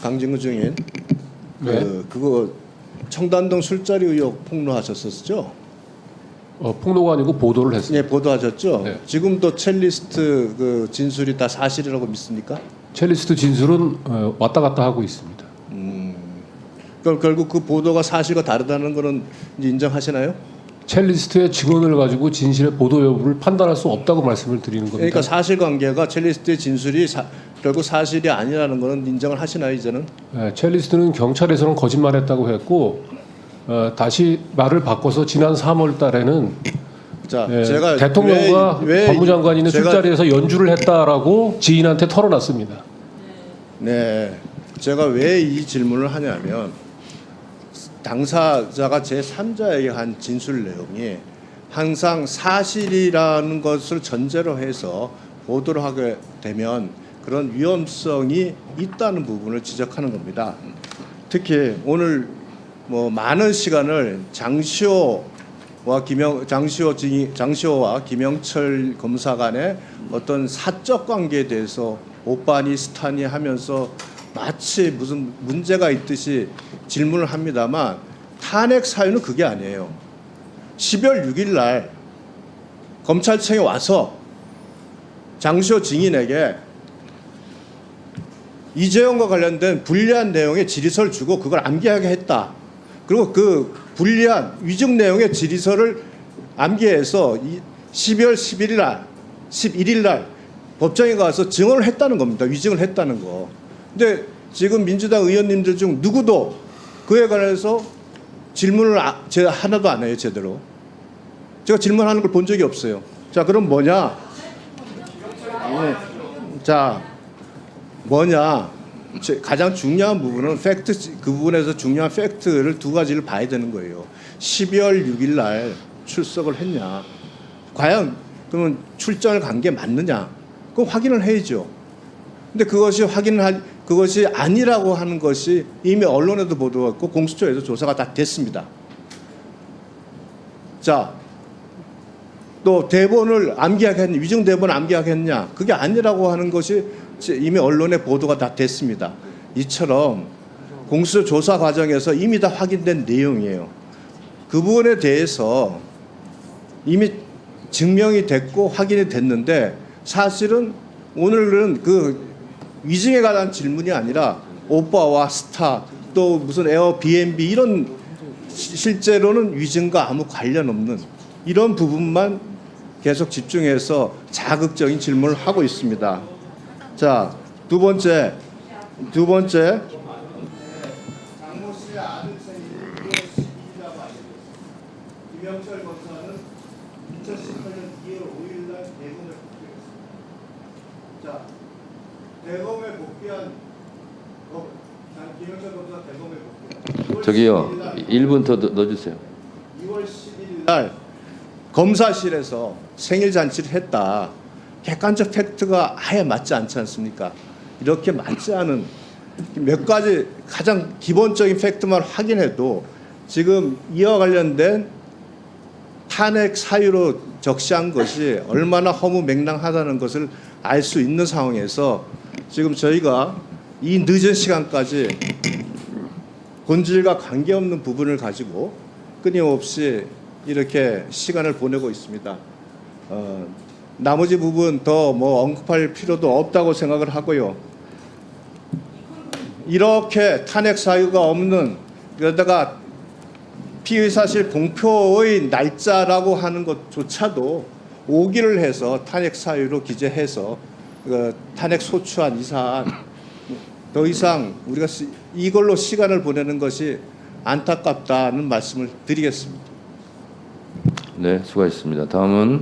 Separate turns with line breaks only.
강진구 증인
네.
그거 청담동 술자리 의혹 폭로하셨었죠?
폭로가 아니고 보도를 했습니다.
예, 보도하셨죠?
네.
지금도 첼리스트 그 진술이 다 사실이라고 믿습니까?
첼리스트 진술은 왔다 갔다 하고 있습니다.
그럼 결국 그 보도가 사실과 다르다는 거는 이제 인정하시나요?
첼리스트의 증언을 가지고 진실의 보도 여부를 판단할 수 없다고 말씀을 드리는 겁니다.
그러니까 사실관계가 첼리스트의 진술이 결국 사실이 아니라는 거는 인정을 하시나요 이제는?
첼리스트는 경찰에서는 거짓말했다고 했고 다시 말을 바꿔서 지난 3월 달에는
자, 제가
대통령과
왜
법무장관이 있는
제가-
술자리에서 연주를 했다라고 지인한테 털어놨습니다.
네, 제가 왜 이 질문을 하냐면 당사자가 제3자에게 한 진술 내용이 항상 사실이라는 것을 전제로 해서 보도를 하게 되면 그런 위험성이 있다는 부분을 지적하는 겁니다. 특히 오늘 뭐 많은 시간을 장시호와 김영철 검사 간의 어떤 사적 관계에 대해서 오빠니 스타니 하면서 마치 무슨 문제가 있듯이 질문을 합니다만 탄핵 사유는 그게 아니에요. 12월 6일 날 검찰청에 와서 장시호 증인에게 이재용과 관련된 불리한 내용의 질의서를 주고 그걸 암기하게 했다. 그리고 그 불리한 위증 내용의 질의서를 암기해서 12월 11일 날 법정에 가서 증언을 했다는 겁니다. 위증을 했다는 거. 근데 지금 민주당 의원님들 중 누구도 그에 관해서 질문을 제가 하나도 안 해요, 제대로. 제가 질문하는 걸 본 적이 없어요. 자, 그럼 뭐냐? 자, 뭐냐? 가장 중요한 부분은 팩트, 그 부분에서 중요한 팩트를 두 가지를 봐야 되는 거예요. 12월 6일 날 출석을 했냐? 과연 그러면 출전을 간 게 맞느냐? 그거 확인을 해야죠. 근데 그것이 아니라고 하는 것이 이미 언론에도 보도했고 공수처에서 조사가 다 됐습니다. 자, 또 대본을 암기하겠냐, 위증 대본을 암기하겠냐, 그게 아니라고 하는 것이 이미 언론에 보도가 다 됐습니다. 이처럼 공수처 조사 과정에서 이미 다 확인된 내용이에요. 그 부분에 대해서 이미 증명이 됐고 확인이 됐는데 사실은 오늘은 그 위증에 관한 질문이 아니라 오빠와 스타 또 무슨 에어비앤비 이런 실제로는 위증과 아무 관련 없는 이런 부분만 계속 집중해서 자극적인 질문을 하고 있습니다. 자, 두 번째 장모 씨의 아들생이 2월 12일이라고 알려졌습니다. 김영철 검사는 2018년 2월 5일 날 대검에 복귀했습니다. 자, 대검에 복귀한 김영철 검사 대검에 복귀한
저기요, 1분 더 넣어주세요.
2월 11일 날 검사실에서 생일 잔치를 했다. 객관적 팩트가 아예 맞지 않지 않습니까? 이렇게 맞지 않은 몇 가지 가장 기본적인 팩트만 확인해도 지금 이와 관련된 탄핵 사유로 적시한 것이 얼마나 허무맹랑하다는 것을 알 수 있는 상황에서 지금 저희가 이 늦은 시간까지 본질과 관계없는 부분을 가지고 끊임없이 이렇게 시간을 보내고 있습니다. 나머지 부분 더 뭐 언급할 필요도 없다고 생각을 하고요. 이렇게 탄핵 사유가 없는 그러다가 피의 사실 공표의 날짜라고 하는 것조차도 오기를 해서 탄핵 사유로 기재해서 탄핵 소추안 이상 더 이상 우리가 이걸로 시간을 보내는 것이 안타깝다는 말씀을 드리겠습니다.
네, 수고하셨습니다. 다음은